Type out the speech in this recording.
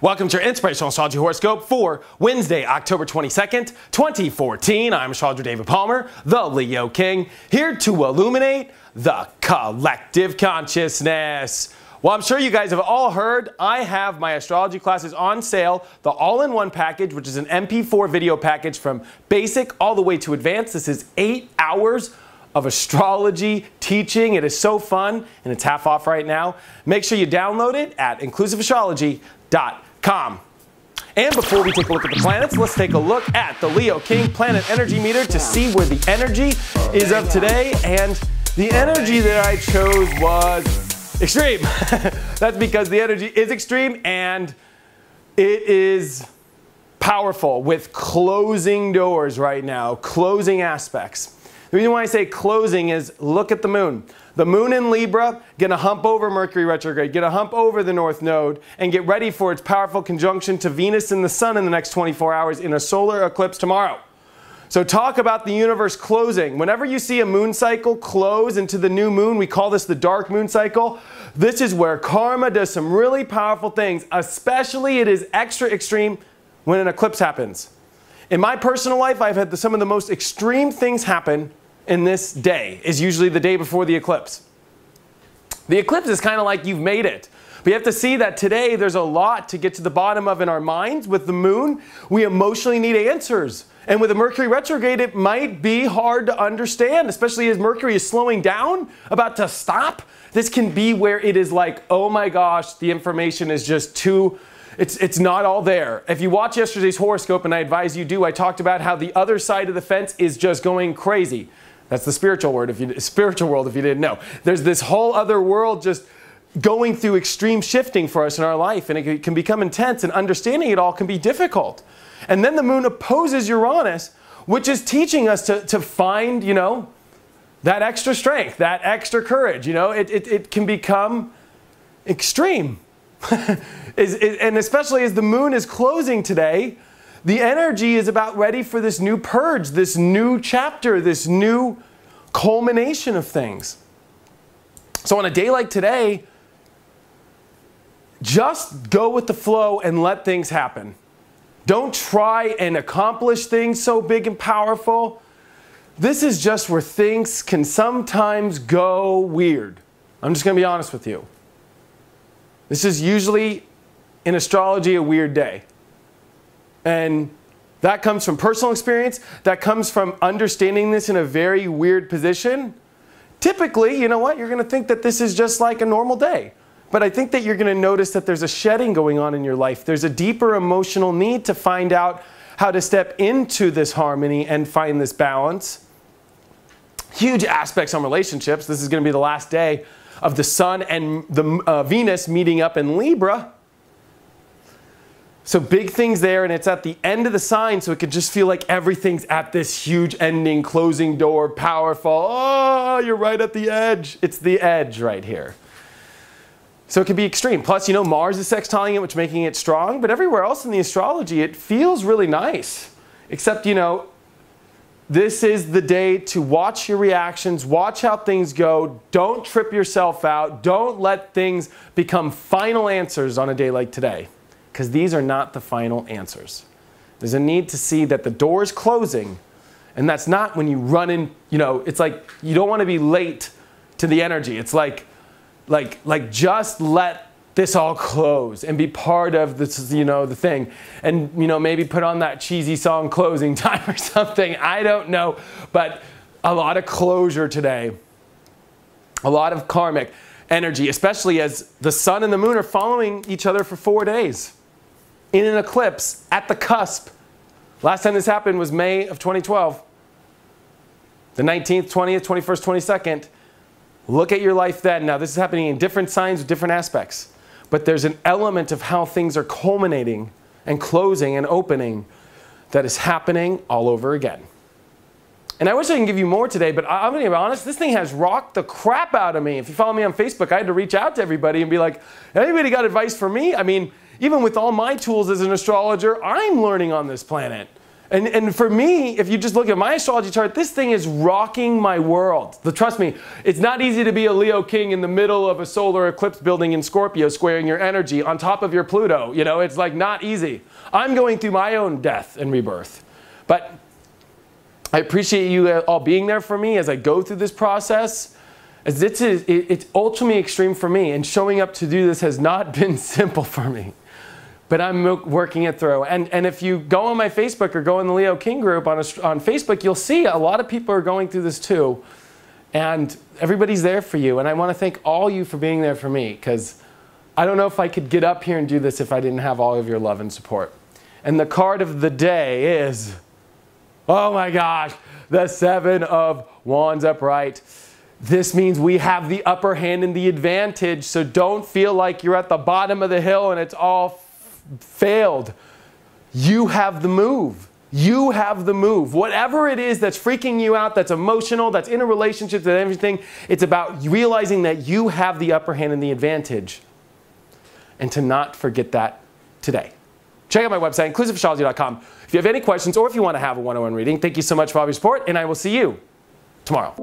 Welcome to your Inspirational Astrology Horoscope for Wednesday, October 22nd, 2014. I'm Astrologer David Palmer, the Leo King, here to illuminate the collective consciousness. Well, I'm sure you guys have all heard, I have my astrology classes on sale, the all-in-one package, which is an MP4 video package from basic all the way to advanced. This is 8 hours of astrology teaching. It is so fun, and it's half off right now. Make sure you download it at inclusiveastrology.com. And before we take a look at the planets, let's take a look at the Leo King Planet Energy Meter to see where the energy is of today. And the energy that I chose was extreme. That's because the energy is extreme and it is powerful with closing doors right now, closing aspects. The reason why I say closing is look at the moon. The moon in Libra, gonna hump over Mercury retrograde, gonna hump over the North Node, and get ready for its powerful conjunction to Venus and the Sun in the next 24 hours in a solar eclipse tomorrow. So talk about the universe closing. Whenever you see a moon cycle close into the new moon, we call this the dark moon cycle. This is where karma does some really powerful things, especially it is extra extreme when an eclipse happens. In my personal life, I've had some of the most extreme things happen in this day, is usually the day before the eclipse. The eclipse is kind of like you've made it. But you have to see that today there's a lot to get to the bottom of in our minds. With the moon, we emotionally need answers. And with a Mercury retrograde, it might be hard to understand, especially as Mercury is slowing down, about to stop. This can be where it is like, oh my gosh, the information is just too, it's not all there. If you watch yesterday's horoscope, and I advise you do, I talked about how the other side of the fence is just going crazy. That's the spiritual world, spiritual world if you didn't know. There's this whole other world just going through extreme shifting for us in our life, and it can become intense, and understanding it all can be difficult. And then the moon opposes Uranus, which is teaching us to find, you know, that extra strength, that extra courage. You know, it can become extreme. And especially as the moon is closing today, the energy is about ready for this new purge, this new chapter, this new culmination of things. So on a day like today, just go with the flow and let things happen. Don't try and accomplish things so big and powerful. This is just where things can sometimes go weird. I'm just going to be honest with you. This is usually, in astrology, a weird day. And that comes from personal experience. That comes from understanding this in a very weird position. Typically, you know what? You're going to think that this is just like a normal day. But I think that you're going to notice that there's a shedding going on in your life. There's a deeper emotional need to find out how to step into this harmony and find this balance. Huge aspects on relationships. This is going to be the last day of the Sun and the Venus meeting up in Libra. So big things there, and it's at the end of the sign, so it could just feel like everything's at this huge ending, closing door, powerful. Oh, you're right at the edge. It's the edge right here. So it can be extreme. Plus, you know, Mars is sextiling it, which making it strong, but everywhere else in the astrology, it feels really nice. Except, you know, this is the day to watch your reactions, watch how things go, don't trip yourself out, don't let things become final answers on a day like today. Because these are not the final answers. There's a need to see that the door is closing, and that's not when you run in, you know, it's like you don't want to be late to the energy. It's like just let this all close and be part of this, you know, the thing. And, you know, maybe put on that cheesy song Closing Time or something. I don't know, but a lot of closure today. A lot of karmic energy, especially as the sun and the moon are following each other for 4 days. In an eclipse, at the cusp. Last time this happened was May of 2012. The 19th, 20th, 21st, 22nd. Look at your life then. Now this is happening in different signs with different aspects. But there's an element of how things are culminating and closing and opening that is happening all over again. And I wish I could give you more today, but I'm going to be honest, this thing has rocked the crap out of me. If you follow me on Facebook, I had to reach out to everybody and be like, anybody got advice for me? I mean, even with all my tools as an astrologer, I'm learning on this planet. And for me, if you just look at my astrology chart, this thing is rocking my world. Trust me, it's not easy to be a Leo king in the middle of a solar eclipse building in Scorpio, squaring your energy on top of your Pluto. You know, it's like not easy. I'm going through my own death and rebirth. But I appreciate you all being there for me as I go through this process. As it's ultimately extreme for me, and showing up to do this has not been simple for me. But I'm working it through. And if you go on my Facebook or go in the Leo King group on Facebook, you'll see a lot of people are going through this too. And everybody's there for you. And I want to thank all you for being there for me, because I don't know if I could get up here and do this if I didn't have all of your love and support. And the card of the day is, oh my gosh, the 7 of Wands upright. This means we have the upper hand and the advantage. So don't feel like you're at the bottom of the hill and it's all failed. You have the move. You have the move. Whatever it is that's freaking you out, that's emotional, that's in a relationship, that everything, it's about realizing that you have the upper hand and the advantage. And to not forget that today. Check out my website, inclusiveastrology.com. If you have any questions or if you want to have a one-on-one reading, thank you so much for all your support, and I will see you tomorrow.